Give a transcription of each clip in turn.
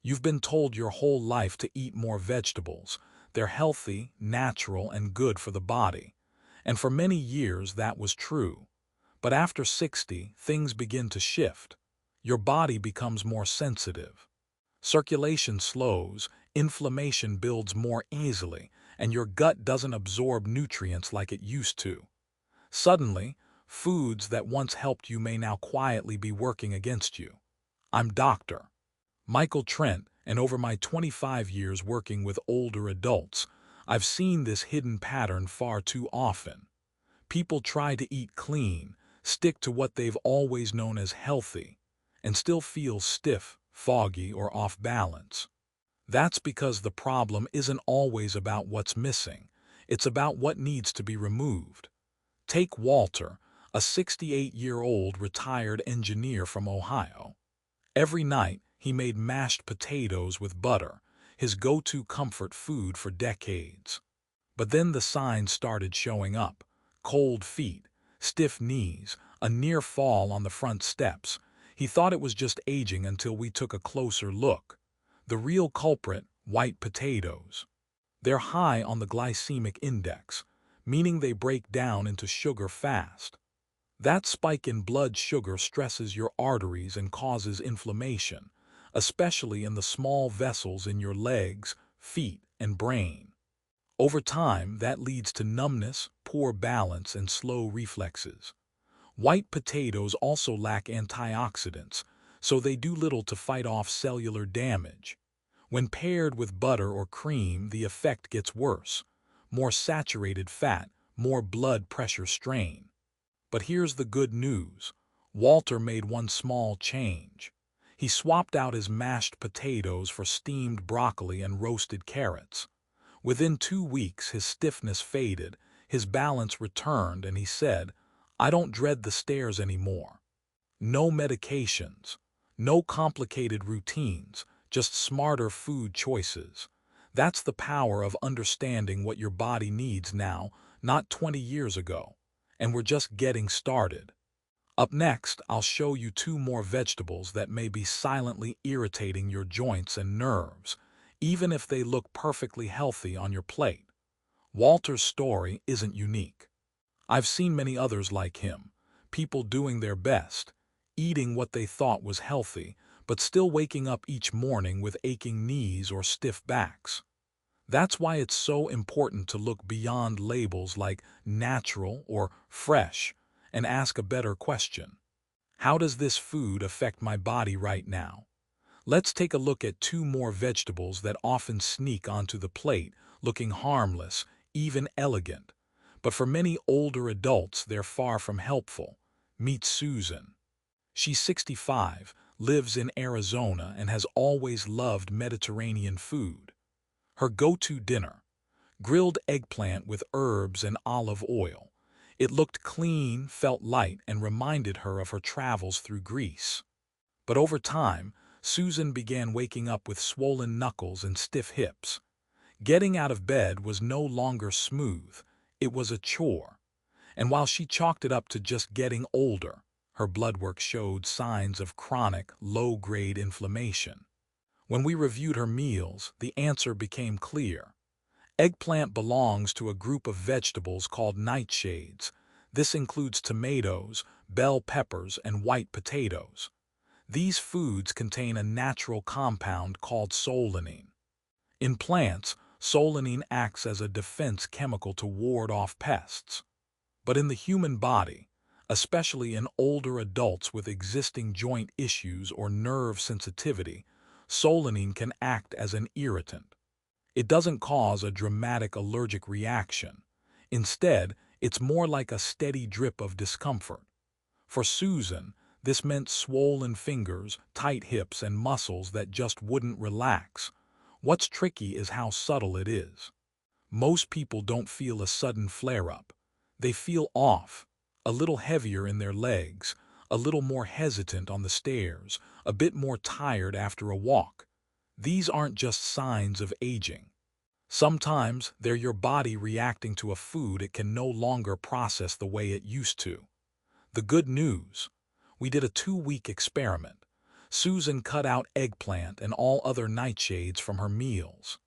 You've been told your whole life to eat more vegetables. They're healthy, natural, and good for the body. And for many years that was true. But after 60, things begin to shift. Your body becomes more sensitive. Circulation slows, inflammation builds more easily, and your gut doesn't absorb nutrients like it used to. Suddenly, foods that once helped you may now quietly be working against you. I'm Dr. Michael Trent, and over my 25 years working with older adults, I've seen this hidden pattern far too often. People try to eat clean, stick to what they've always known as healthy, and still feel stiff, foggy, or off balance. That's because the problem isn't always about what's missing. It's about what needs to be removed. Take Walter, a 68-year-old retired engineer from Ohio. Every night, he made mashed potatoes with butter, his go-to comfort food for decades. But then the signs started showing up: cold feet, stiff knees, a near fall on the front steps. He thought it was just aging until we took a closer look. The real culprit: white potatoes. They're high on the glycemic index, meaning they break down into sugar fast. That spike in blood sugar stresses your arteries and causes inflammation, especially in the small vessels in your legs, feet, and brain. Over time, that leads to numbness, poor balance, and slow reflexes. White potatoes also lack antioxidants, so they do little to fight off cellular damage. When paired with butter or cream, the effect gets worse: more saturated fat, more blood pressure strain. But here's the good news. Walter made one small change. He swapped out his mashed potatoes for steamed broccoli and roasted carrots. Within 2 weeks, his stiffness faded, his balance returned, and he said, "I don't dread the stairs anymore." No medications, no complicated routines, just smarter food choices. That's the power of understanding what your body needs now, not 20 years ago. And we're just getting started. Up next, I'll show you 2 more vegetables that may be silently irritating your joints and nerves, even if they look perfectly healthy on your plate. Walter's story isn't unique. I've seen many others like him, people doing their best, eating what they thought was healthy, but still waking up each morning with aching knees or stiff backs. That's why it's so important to look beyond labels like natural or fresh and ask a better question. How does this food affect my body right now? Let's take a look at 2 more vegetables that often sneak onto the plate, looking harmless, even elegant. But for many older adults, they're far from helpful. Meet Susan. She's 65, lives in Arizona, and has always loved Mediterranean food. Her go-to dinner: grilled eggplant with herbs and olive oil. It looked clean, felt light, and reminded her of her travels through Greece. But over time, Susan began waking up with swollen knuckles and stiff hips. Getting out of bed was no longer smooth, it was a chore. And while she chalked it up to just getting older, her blood work showed signs of chronic, low-grade inflammation. When we reviewed her meals, the answer became clear. Eggplant belongs to a group of vegetables called nightshades. This includes tomatoes, bell peppers, and white potatoes. These foods contain a natural compound called solanine. In plants, solanine acts as a defense chemical to ward off pests. But in the human body, especially in older adults with existing joint issues or nerve sensitivity, solanine can act as an irritant. It doesn't cause a dramatic allergic reaction. Instead, it's more like a steady drip of discomfort. For Susan, this meant swollen fingers, tight hips, and muscles that just wouldn't relax. What's tricky is how subtle it is. Most people don't feel a sudden flare-up. They feel off, a little heavier in their legs, a little more hesitant on the stairs, a bit more tired after a walk. These aren't just signs of aging. Sometimes they're your body reacting to a food it can no longer process the way it used to. The good news: we did a 2-week experiment. Susan cut out eggplant and all other nightshades from her meals.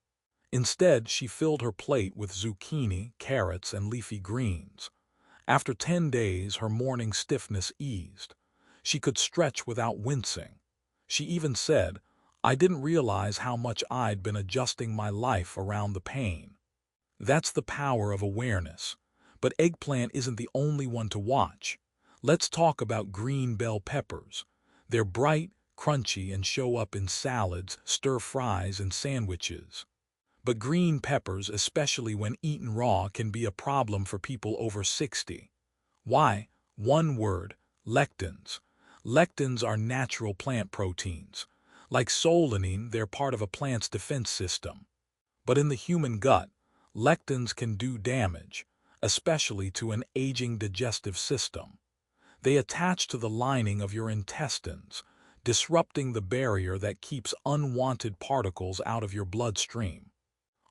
Instead, she filled her plate with zucchini, carrots, and leafy greens. After 10 days, her morning stiffness eased. She could stretch without wincing. She even said, "I didn't realize how much I'd been adjusting my life around the pain." That's the power of awareness. But eggplant isn't the only one to watch. Let's talk about green bell peppers. They're bright, crunchy, and show up in salads, stir-fries, and sandwiches. But green peppers, especially when eaten raw, can be a problem for people over 60. Why? One word: lectins. Lectins are natural plant proteins. Like solanine, they're part of a plant's defense system. But in the human gut, lectins can do damage, especially to an aging digestive system. They attach to the lining of your intestines, disrupting the barrier that keeps unwanted particles out of your bloodstream.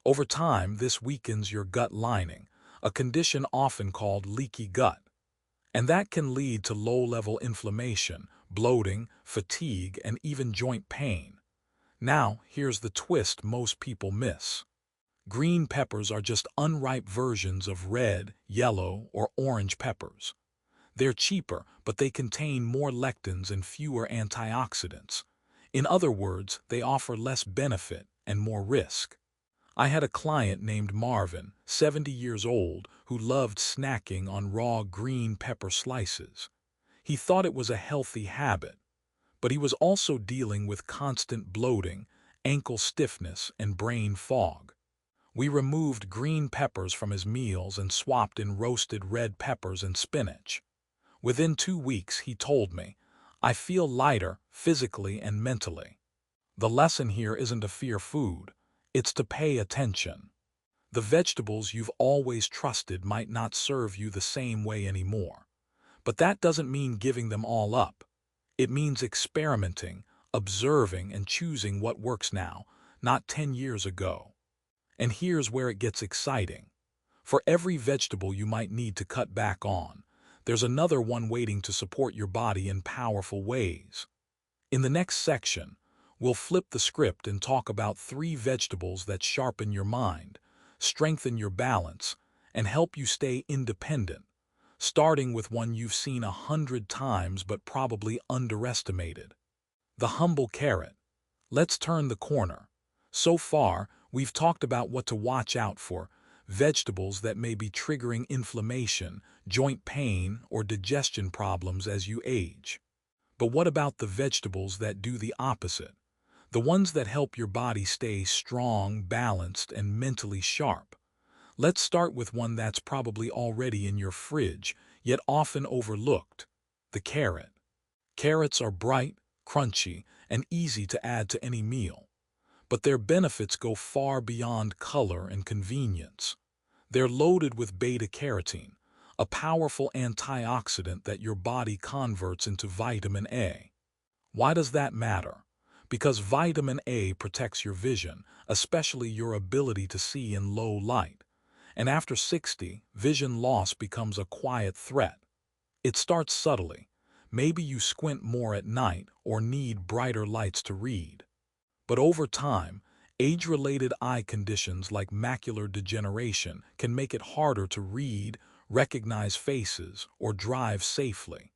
Over time, this weakens your gut lining, a condition often called leaky gut. And that can lead to low-level inflammation, bloating, fatigue, and even joint pain. Now, here's the twist most people miss. Green peppers are just unripe versions of red, yellow, or orange peppers. They're cheaper, but they contain more lectins and fewer antioxidants. In other words, they offer less benefit and more risk. I had a client named Marvin, 70 years old, who loved snacking on raw green pepper slices. He thought it was a healthy habit, but he was also dealing with constant bloating, ankle stiffness, and brain fog. We removed green peppers from his meals and swapped in roasted red peppers and spinach. Within 2 weeks, he told me, "I feel lighter, physically and mentally." The lesson here isn't to fear food. It's to pay attention. The vegetables you've always trusted might not serve you the same way anymore. But that doesn't mean giving them all up. It means experimenting, observing, and choosing what works now, not 10 years ago. And here's where it gets exciting. For every vegetable you might need to cut back on, there's another one waiting to support your body in powerful ways. In the next section, we'll flip the script and talk about 3 vegetables that sharpen your mind, strengthen your balance, and help you stay independent, starting with one you've seen 100 times but probably underestimated: the humble carrot. Let's turn the corner. So far, we've talked about what to watch out for: vegetables that may be triggering inflammation, joint pain, or digestion problems as you age. But what about the vegetables that do the opposite? The ones that help your body stay strong, balanced, and mentally sharp. Let's start with one that's probably already in your fridge, yet often overlooked: the carrot. Carrots are bright, crunchy, and easy to add to any meal. But their benefits go far beyond color and convenience. They're loaded with beta-carotene, a powerful antioxidant that your body converts into vitamin A. Why does that matter? Because vitamin A protects your vision, especially your ability to see in low light. And after 60, vision loss becomes a quiet threat. It starts subtly. Maybe you squint more at night or need brighter lights to read. But over time, age-related eye conditions like macular degeneration can make it harder to read, recognize faces, or drive safely.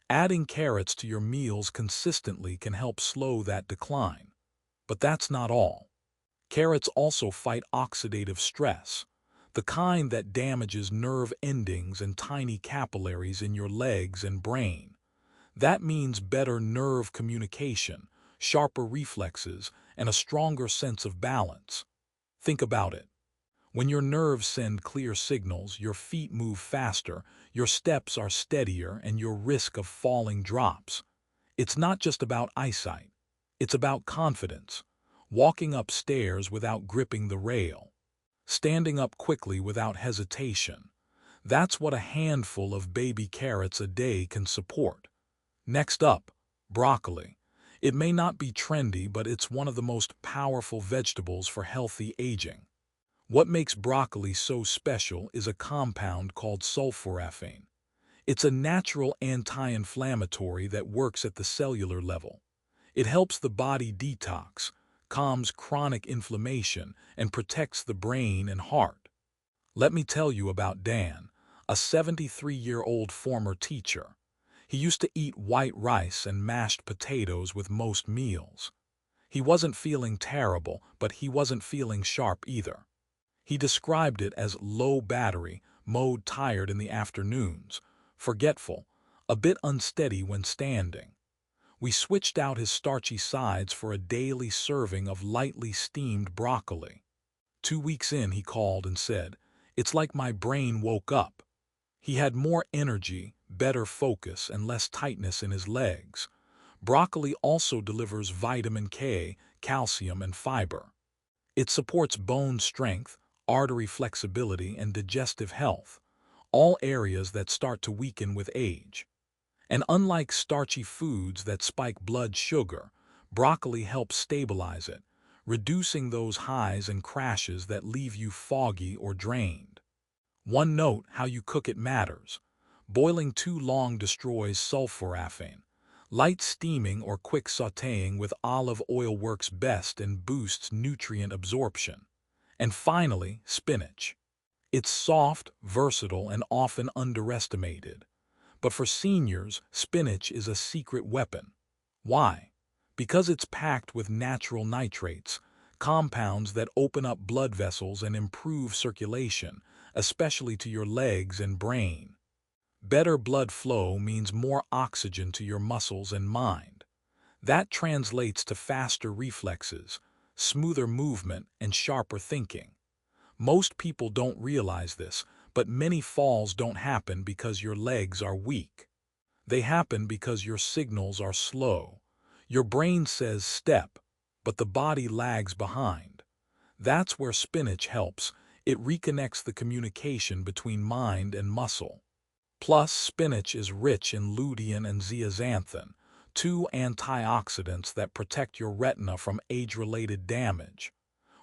Adding carrots to your meals consistently can help slow that decline. But that's not all. Carrots also fight oxidative stress, the kind that damages nerve endings and tiny capillaries in your legs and brain. That means better nerve communication, sharper reflexes, and a stronger sense of balance. Think about it. When your nerves send clear signals, your feet move faster, your steps are steadier, and your risk of falling drops. It's not just about eyesight. It's about confidence. Walking upstairs without gripping the rail. Standing up quickly without hesitation. That's what a handful of baby carrots a day can support. Next up, broccoli. It may not be trendy, but it's one of the most powerful vegetables for healthy aging. What makes broccoli so special is a compound called sulforaphane. It's a natural anti-inflammatory that works at the cellular level. It helps the body detox, calms chronic inflammation, and protects the brain and heart. Let me tell you about Dan, a 73-year-old former teacher. He used to eat white rice and mashed potatoes with most meals. He wasn't feeling terrible, but he wasn't feeling sharp either. He described it as low battery, mode, tired in the afternoons, forgetful, a bit unsteady when standing. We switched out his starchy sides for a daily serving of lightly steamed broccoli. 2 weeks in, he called and said, "It's like my brain woke up." He had more energy, better focus, and less tightness in his legs. Broccoli also delivers vitamin K, calcium, and fiber. It supports bone strength, artery flexibility, and digestive health, all areas that start to weaken with age. And unlike starchy foods that spike blood sugar, broccoli helps stabilize it, reducing those highs and crashes that leave you foggy or drained. One note: how you cook it matters. Boiling too long destroys sulforaphane. Light steaming or quick sautéing with olive oil works best and boosts nutrient absorption. And finally, spinach. It's soft, versatile, and often underestimated. But for seniors, spinach is a secret weapon. Why? Because it's packed with natural nitrates, compounds that open up blood vessels and improve circulation, especially to your legs and brain. Better blood flow means more oxygen to your muscles and mind. That translates to faster reflexes, smoother movement, and sharper thinking. Most people don't realize this, but many falls don't happen because your legs are weak. They happen because your signals are slow. Your brain says step, but the body lags behind. That's where spinach helps. It reconnects the communication between mind and muscle. Plus, spinach is rich in lutein and zeaxanthin, two antioxidants that protect your retina from age-related damage.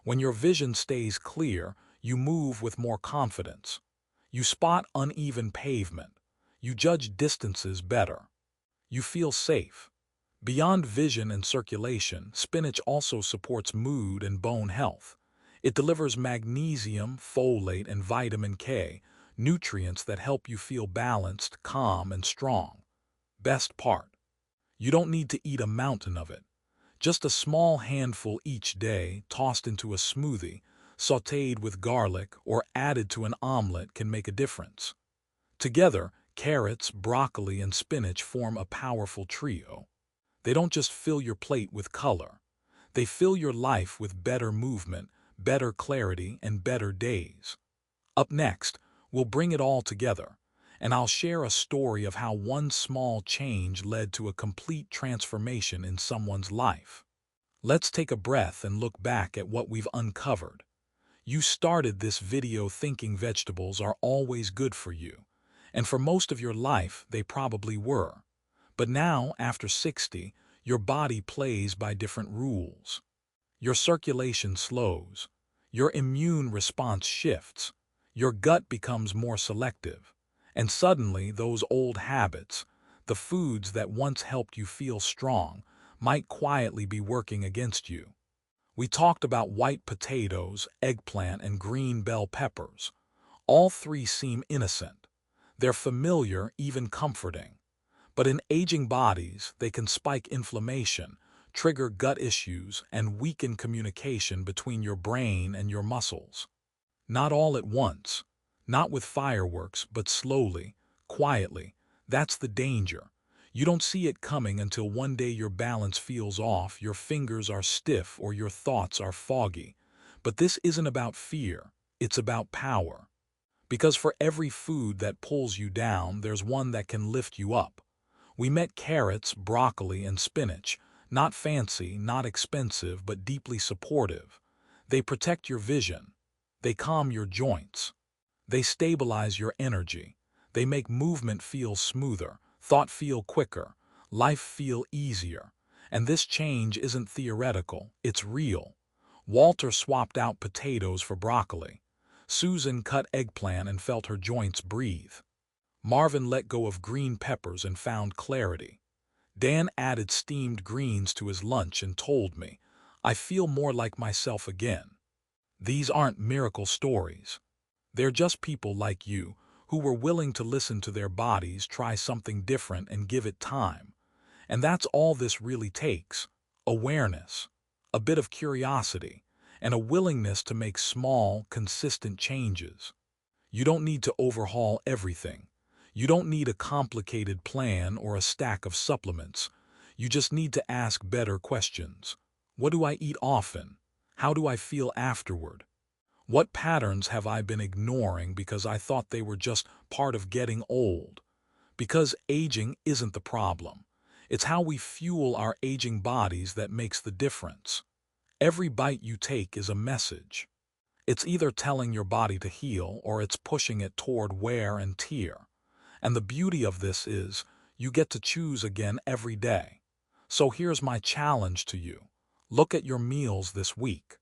When your vision stays clear, you move with more confidence. You spot uneven pavement. You judge distances better. You feel safe. Beyond vision and circulation, spinach also supports mood and bone health. It delivers magnesium, folate, and vitamin K, nutrients that help you feel balanced, calm, and strong. Best part: you don't need to eat a mountain of it. Just a small handful each day, tossed into a smoothie, sautéed with garlic, or added to an omelet can make a difference. Together, carrots, broccoli, and spinach form a powerful trio. They don't just fill your plate with color. They fill your life with better movement, better clarity, and better days. Up next, we'll bring it all together, and I'll share a story of how one small change led to a complete transformation in someone's life. Let's take a breath and look back at what we've uncovered. You started this video thinking vegetables are always good for you, and for most of your life they probably were. But now, after 60, your body plays by different rules. Your circulation slows, your immune response shifts, your gut becomes more selective, and suddenly those old habits, the foods that once helped you feel strong, might quietly be working against you. We talked about white potatoes, eggplant, and green bell peppers. All three seem innocent. They're familiar, even comforting. But in aging bodies, they can spike inflammation, trigger gut issues, and weaken communication between your brain and your muscles. Not all at once, not with fireworks, but slowly, quietly. That's the danger. You don't see it coming until one day your balance feels off, your fingers are stiff, or your thoughts are foggy. But this isn't about fear, it's about power. Because for every food that pulls you down, there's one that can lift you up. We met carrots, broccoli, and spinach. Not fancy, not expensive, but deeply supportive. They protect your vision. They calm your joints. They stabilize your energy. They make movement feel smoother, thought feel quicker, life feel easier. And this change isn't theoretical, it's real. Walter swapped out potatoes for broccoli. Susan cut eggplant and felt her joints breathe. Marvin let go of green peppers and found clarity. Dan added steamed greens to his lunch and told me, I feel more like myself again. These aren't miracle stories. They're just people like you who were willing to listen to their bodies, try something different, and give it time. And that's all this really takes: awareness, a bit of curiosity, and a willingness to make small, consistent changes. You don't need to overhaul everything. You don't need a complicated plan or a stack of supplements. You just need to ask better questions. What do I eat often? How do I feel afterward? What patterns have I been ignoring because I thought they were just part of getting old? Because aging isn't the problem. It's how we fuel our aging bodies that makes the difference. Every bite you take is a message. It's either telling your body to heal or it's pushing it toward wear and tear. And the beauty of this is you get to choose again every day. So here's my challenge to you. Look at your meals this week.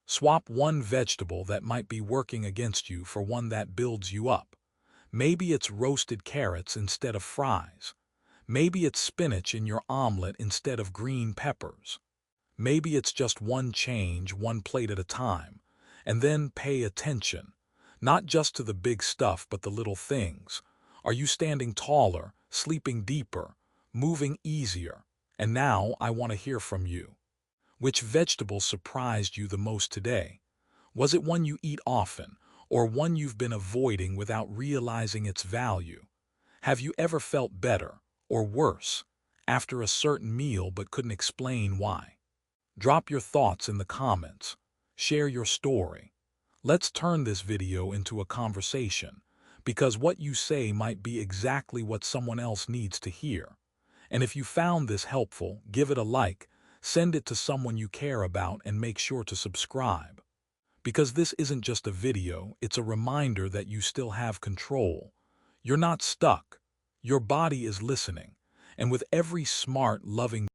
Swap one vegetable that might be working against you for one that builds you up. Maybe it's roasted carrots instead of fries. Maybe it's spinach in your omelet instead of green peppers. Maybe it's just one change, one plate at a time. And then pay attention, not just to the big stuff but the little things. Are you standing taller, sleeping deeper, moving easier? And now I want to hear from you. Which vegetable surprised you the most today? Was it one you eat often, or one you've been avoiding without realizing its value? Have you ever felt better, or worse, after a certain meal but couldn't explain why? Drop your thoughts in the comments. Share your story. Let's turn this video into a conversation, because what you say might be exactly what someone else needs to hear. And if you found this helpful, give it a like, send it to someone you care about, and make sure to subscribe. Because this isn't just a video, it's a reminder that you still have control. You're not stuck. Your body is listening. And with every smart, loving